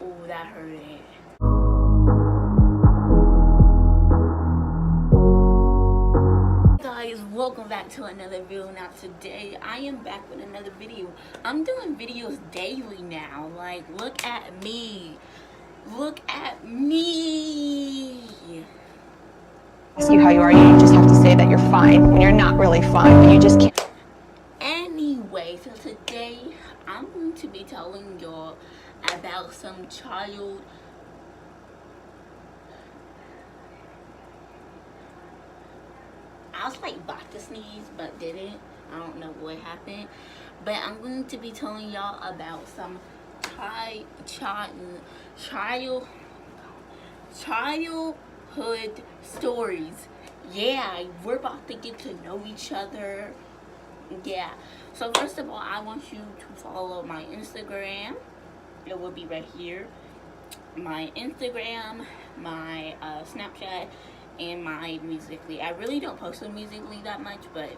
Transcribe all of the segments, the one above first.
Oh, that hurt it. Guys, welcome back to another video. Now today I am back with another video. I'm doing videos daily now. Like, look at me. Look at me. Ask you how you are, you just have to say that you're fine when you're not really fine. You just can't. Anyway, so today I'm going to be telling y'all about some child I was like about to sneeze but didn't. I don't know what happened. But I'm going to be telling y'all about some childhood stories. Yeah, we're about to get to know each other. Yeah. So first of all, I want you to follow my Instagram. It will be right here. My Instagram, my Snapchat, and my Musical.ly. I really don't post on Musical.ly that much, but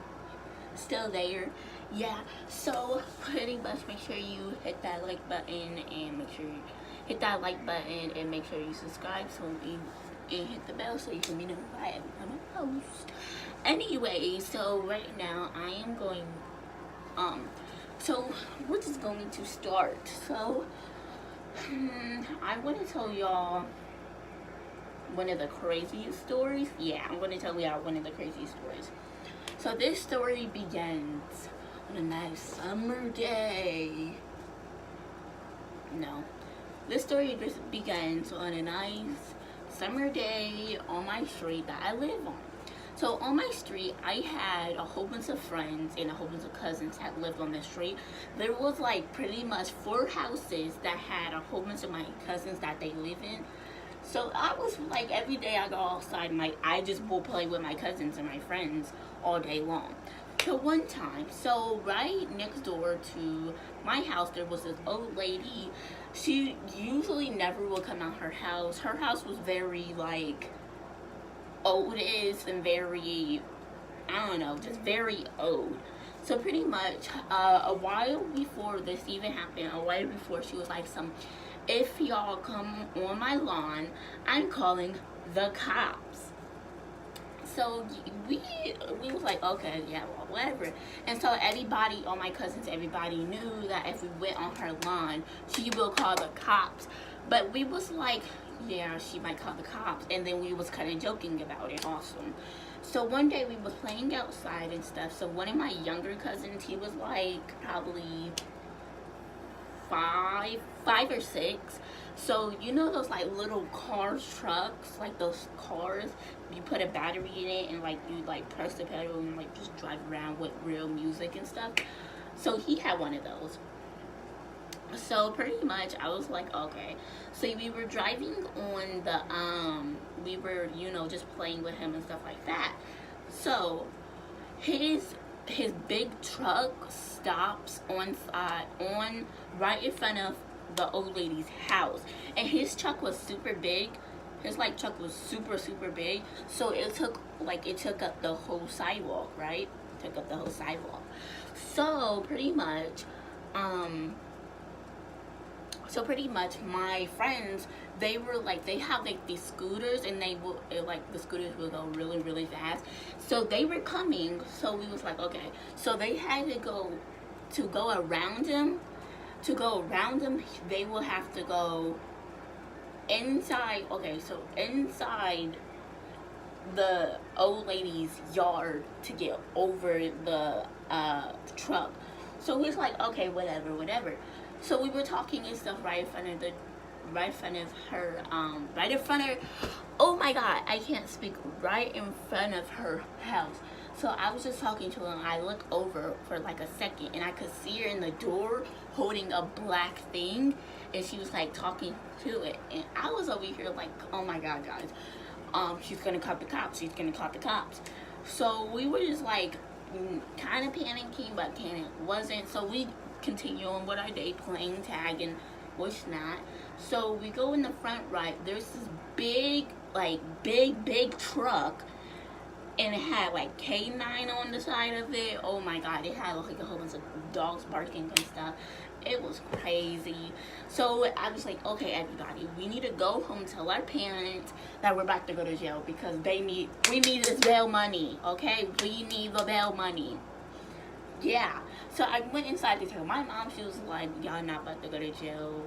still there. Yeah, so pretty much make sure you hit that like button and make sure you hit that like button and make sure you subscribe and hit the bell so you can be notified every time I post. Anyway, so right now I am going so we're just going to start. So I want to tell y'all one of the craziest stories. Yeah, I'm going to tell y'all one of the craziest stories. So this story begins on a nice summer day. No. This story just begins on a nice summer day on my street that I live on. So on my street, I had a whole bunch of friends and a whole bunch of cousins that lived on the street. There was like pretty much 4 houses that had a whole bunch of my cousins that they live in. So I was like, every day I go outside and like I just will play with my cousins and my friends all day long. So one time, so right next door to my house, there was this old lady. She usually never would come out her house. Her house was very like oldest and very, I don't know, just very old. So pretty much a while before this even happened, a while before, she was like, if y'all come on my lawn, I'm calling the cops. So we was like, okay, yeah, well, whatever. And so everybody, all my cousins, everybody knew that if we went on her lawn, she will call the cops. But we was like, yeah, she might call the cops. And then we was kind of joking about it also. So one day we was playing outside and stuff. So one of my younger cousins, he was like probably five or 6. So you know those like little trucks, like those cars, you put a battery in it and like you like press the pedal and like just drive around with real music and stuff. So he had one of those. So pretty much I was like, okay. So we were driving on the we were, you know, just playing with him and stuff like that. So his big truck stops on right in front of the old lady's house, and his truck was super big. His like truck was super big, so it took up the whole sidewalk, right? Took up the whole sidewalk. So pretty much my friends, they were like, they have like these scooters, and the scooters will go really fast. So they were coming, so we was like, okay. So they had to go around him. To go around him, they will have to go inside. Okay, so inside the old lady's yard to get over the truck. So he's like, okay, whatever. So we were talking and stuff right in front of her, oh my god, I can't speak, right in front of her house. So I was just talking to her, and I looked over for like a second, and I could see her in the door holding a black thing, and she was like talking to it, and I was over here like, oh my god, guys, she's gonna call the cops. So we were just like kind of panicking, but kind of wasn't. So we continue on with our day, playing tag and what's not. So we go in the front right, there's this big truck, and it had like K9 on the side of it. Oh my god, it had like a whole bunch of dogs barking and stuff. It was crazy. So I was like, okay, everybody, we need to go home, tell our parents that we're about to go to jail because we need this bail money, okay? We need the bail money. Yeah. So I went inside to tell my mom. She was like, y'all not about to go to jail.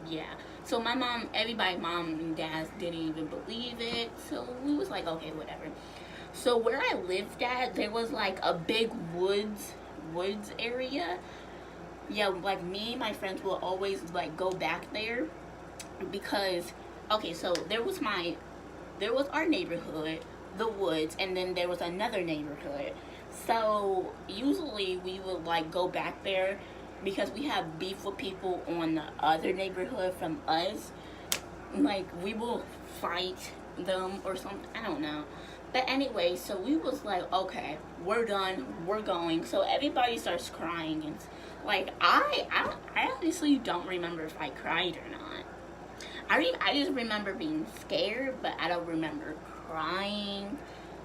Yeah. So my mom, everybody, mom and dad didn't even believe it. So we was like, okay, whatever. So where I lived at, there was like a big woods area. Yeah, like me and my friends will always like go back there because okay, so there was our neighborhood, the woods, and then there was another neighborhood. So usually we would like go back there because we have beef with people on the other neighborhood from us. Like we will fight them or something. I don't know. But anyway, so we was like, okay, we're done, we're going. So everybody starts crying, and like I honestly don't remember if I cried or not. I just remember being scared, but I don't remember crying.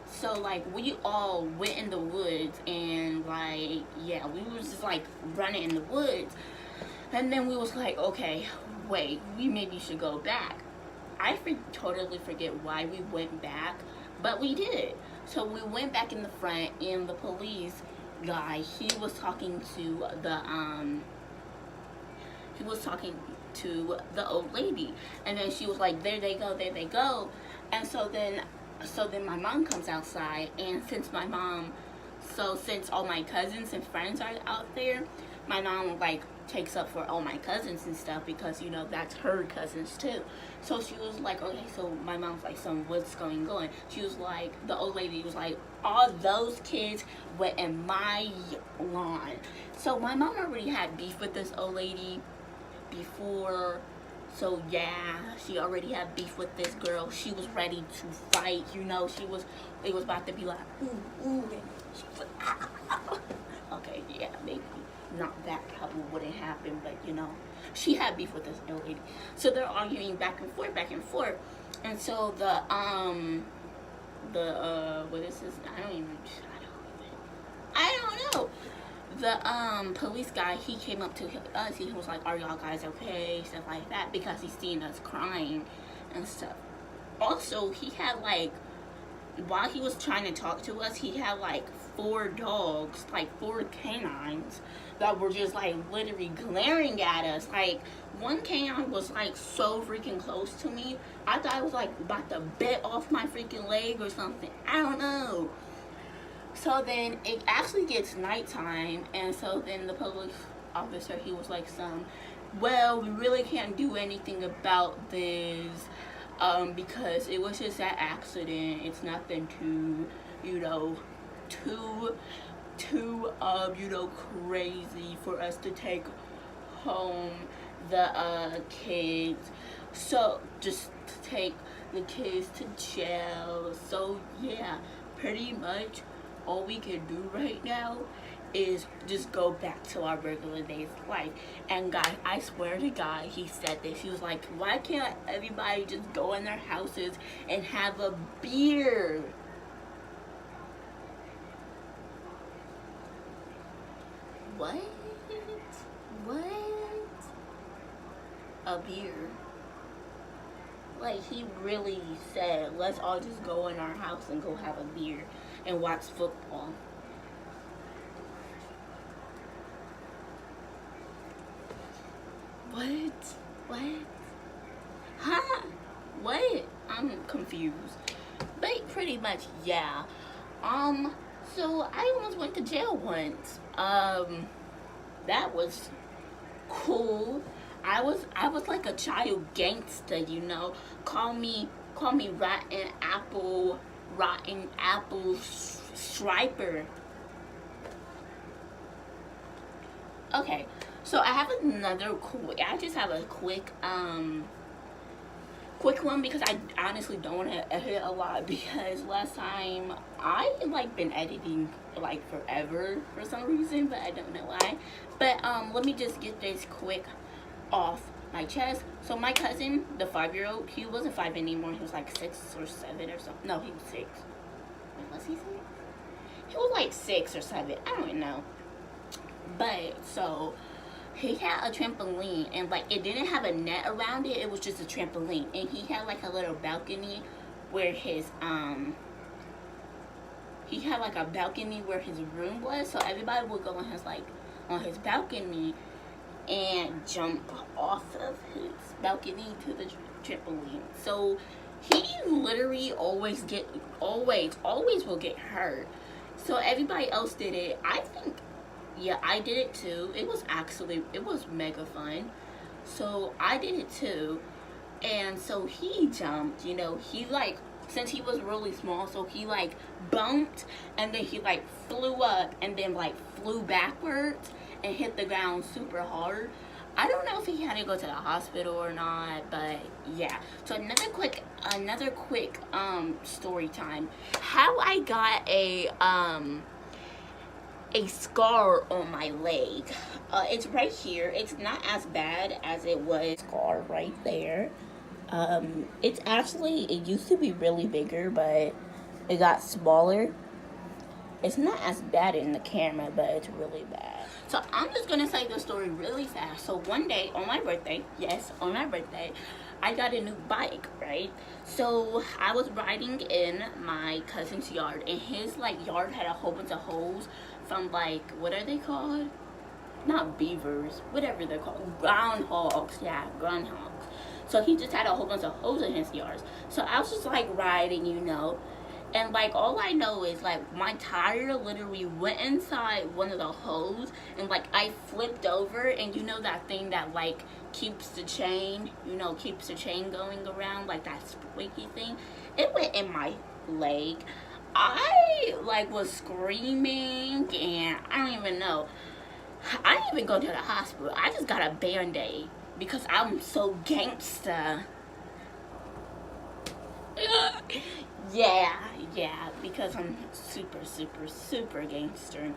So like we all went in the woods and like yeah, we was just like running in the woods, and then we was like, okay, wait, we maybe should go back. Totally forget why we went back, but we did. So we went back in the front, and the police guy, he was talking to the old lady, and then she was like, there they go. And so then my mom comes outside, and since all my cousins and friends are out there, my mom like takes up for all my cousins and stuff because you know that's her cousins too. So she was like, okay, so my mom's like, so what's going on? She was like, the old lady was like, all those kids went in my lawn. So my mom already had beef with this old lady before. So yeah, she already had beef with this girl. She was ready to fight, you know. It was about to be like, ooh, and she was like, ah. Okay, yeah, maybe not that probably wouldn't happen, but you know, she had beef with this old lady. So they're arguing back and forth, and so what is this? I don't know. The police guy, he came up to us. He was like, "Are y'all guys okay?" Stuff like that, because he's seen us crying and stuff. Also, he had like, while he was trying to talk to us, he had like 4 dogs, like 4 canines that were just like literally glaring at us. Like one canine was like so freaking close to me. I thought it was like about to bit off my freaking leg or something. I don't know. So then it actually gets nighttime, and so then the police officer, he was like, well, we really can't do anything about this because it was just an accident. It's nothing too crazy for us to take home the kids. So just to take the kids to jail. So yeah, pretty much all we can do right now is just go back to our regular day's life. And guys, I swear to God, he said this. He was like, why can't everybody just go in their houses and have a beer? What? A beer? Like, he really said, let's all just go in our house and go have a beer and watch football. What? Huh? What? I'm confused. But pretty much, yeah. So I almost went to jail once. That was cool. I was like a child gangster, you know. Call me rotten apple striper. Okay, so I have I just have a quick one because I honestly don't want to edit a lot, because last time I like been editing like forever for some reason, but I don't know why. But let me just get this quick off my chest. So my cousin, the 5-year-old, he wasn't 5 anymore. He was like 6 or 7 or something. No, he was 6. Wait, was he 6? He was like 6 or 7. I don't know. But so he had a trampoline, and like it didn't have a net around it. It was just a trampoline, and he had like a little balcony where his he had like a balcony where his room was. So everybody would go on his balcony and jump off of his balcony to the trampoline. So he literally always will get hurt. So everybody else did it. I think, yeah, I did it too. It was mega fun. So I did it too. And so he jumped, you know, he like, since he was really small, so he like bumped, and then he like flew up and then like flew backwards and hit the ground super hard. I don't know if he had to go to the hospital or not, but yeah. So another quick story time. How I got a scar on my leg. It's right here. It's not as bad as it was. Scar right there. It used to be really bigger, but it got smaller. It's not as bad in the camera, but it's really bad. So I'm just gonna tell you the story really fast. So one day on my birthday, I got a new bike, right? So I was riding in my cousin's yard, and his like yard had a whole bunch of holes from like, what are they called? Not beavers, whatever they're called. Groundhogs, yeah, groundhogs. So he just had a whole bunch of holes in his yard. So I was just like riding, you know. And like all I know is like my tire literally went inside one of the holes, and like I flipped over, and you know that thing that like keeps the chain going around, like that squeaky thing. It went in my leg. I like was screaming, and I don't even know. I didn't even go to the hospital. I just got a Band-Aid because I'm so gangsta. Yeah, because I'm super gangster.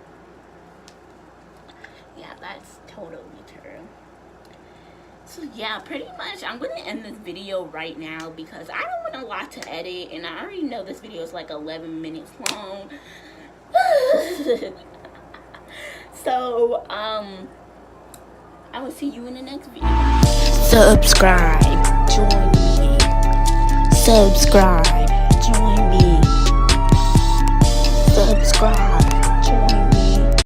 Yeah, that's totally true. So yeah, pretty much I'm gonna end this video right now because I don't want a lot to edit, and I already know this video is like 11 minutes long. So I will see you in the next video. Subscribe, join me. Subscribe, join me. Subscribe.